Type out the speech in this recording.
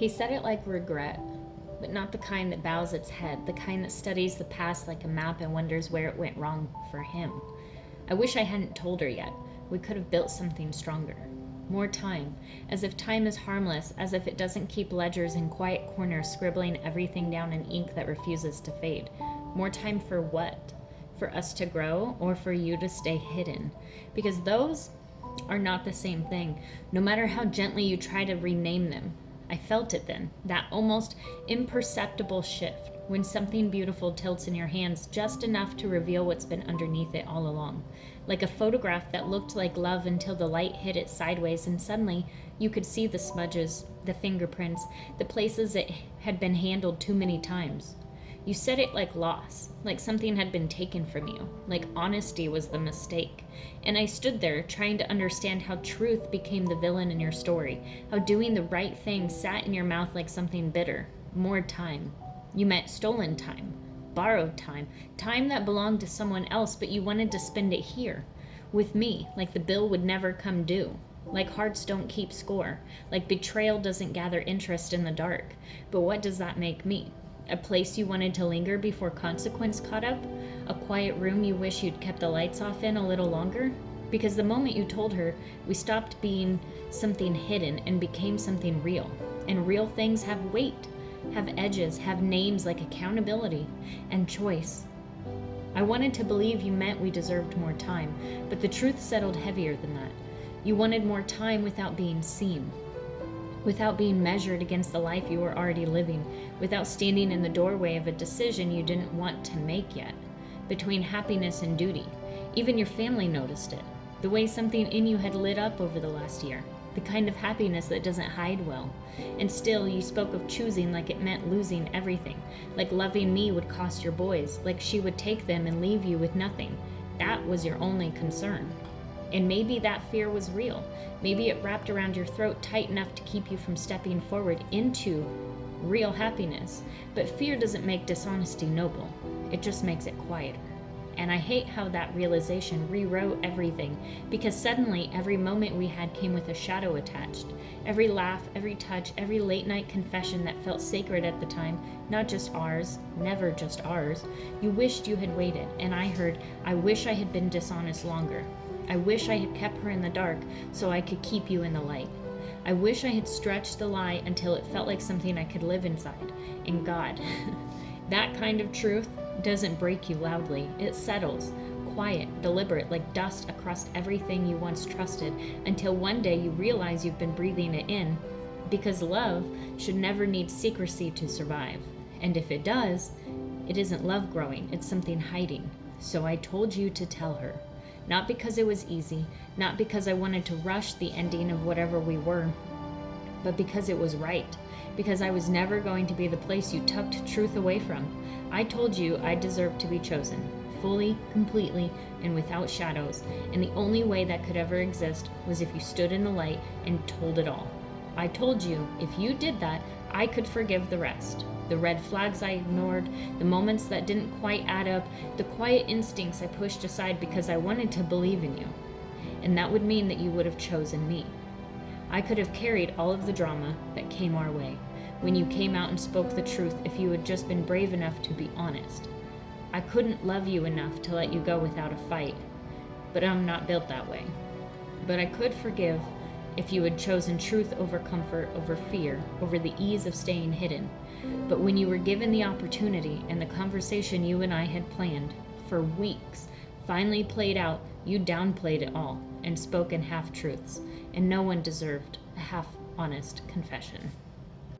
He said it like regret, but not the kind that bows its head, the kind that studies the past like a map and wonders where it went wrong for him. I wish I hadn't told her yet. We could have built something stronger. More time, as if time is harmless, as if it doesn't keep ledgers in quiet corners scribbling everything down in ink that refuses to fade. More time for what? For us to grow or for you to stay hidden? Because those are not the same thing, no matter how gently you try to rename them. I felt it then, that almost imperceptible shift, when something beautiful tilts in your hands just enough to reveal what's been underneath it all along. Like a photograph that looked like love until the light hit it sideways and suddenly you could see the smudges, the fingerprints, the places it had been handled too many times. You said it like loss, like something had been taken from you, like honesty was the mistake. And I stood there trying to understand how truth became the villain in your story, how doing the right thing sat in your mouth like something bitter. More time. You meant stolen time, borrowed time, time that belonged to someone else, but you wanted to spend it here, with me, like the bill would never come due. Like hearts don't keep score, like betrayal doesn't gather interest in the dark. But what does that make me? A place you wanted to linger before consequence caught up? A quiet room you wish you'd kept the lights off in a little longer? Because the moment you told her, we stopped being something hidden and became something real. And real things have weight, have edges, have names like accountability and choice. I wanted to believe you meant we deserved more time, but the truth settled heavier than that. You wanted more time without being seen, without being measured against the life you were already living, without standing in the doorway of a decision you didn't want to make yet, between happiness and duty. Even your family noticed it, the way something in you had lit up over the last year, the kind of happiness that doesn't hide well. And still, you spoke of choosing like it meant losing everything, like loving me would cost your boys, like she would take them and leave you with nothing. That was your only concern. And maybe that fear was real. Maybe it wrapped around your throat tight enough to keep you from stepping forward into real happiness. But fear doesn't make dishonesty noble. It just makes it quieter. And I hate how that realization rewrote everything, because suddenly every moment we had came with a shadow attached. Every laugh, every touch, every late night confession that felt sacred at the time, not just ours, never just ours. You wished you had waited, and I heard, I wish I had been dishonest longer. I wish I had kept her in the dark so I could keep you in the light. I wish I had stretched the lie until it felt like something I could live inside. And God, that kind of truth doesn't break you loudly. It settles, quiet, deliberate, like dust across everything you once trusted, until one day you realize you've been breathing it in, because love should never need secrecy to survive. And if it does, it isn't love growing, it's something hiding. So I told you to tell her. Not because it was easy, not because I wanted to rush the ending of whatever we were, but because it was right, because I was never going to be the place you tucked truth away from. I told you I deserved to be chosen, fully, completely, and without shadows, and the only way that could ever exist was if you stood in the light and told it all. I told you if you did that, I could forgive the rest. The red flags I ignored, the moments that didn't quite add up, the quiet instincts I pushed aside because I wanted to believe in you. And that would mean that you would have chosen me. I could have carried all of the drama that came our way when you came out and spoke the truth if you had just been brave enough to be honest. I couldn't love you enough to let you go without a fight, but I'm not built that way. But I could forgive if you had chosen truth over comfort, over fear, over the ease of staying hidden. But when you were given the opportunity and the conversation you and I had planned for weeks finally played out, you downplayed it all and spoke in half-truths, and no one deserved a half-honest confession.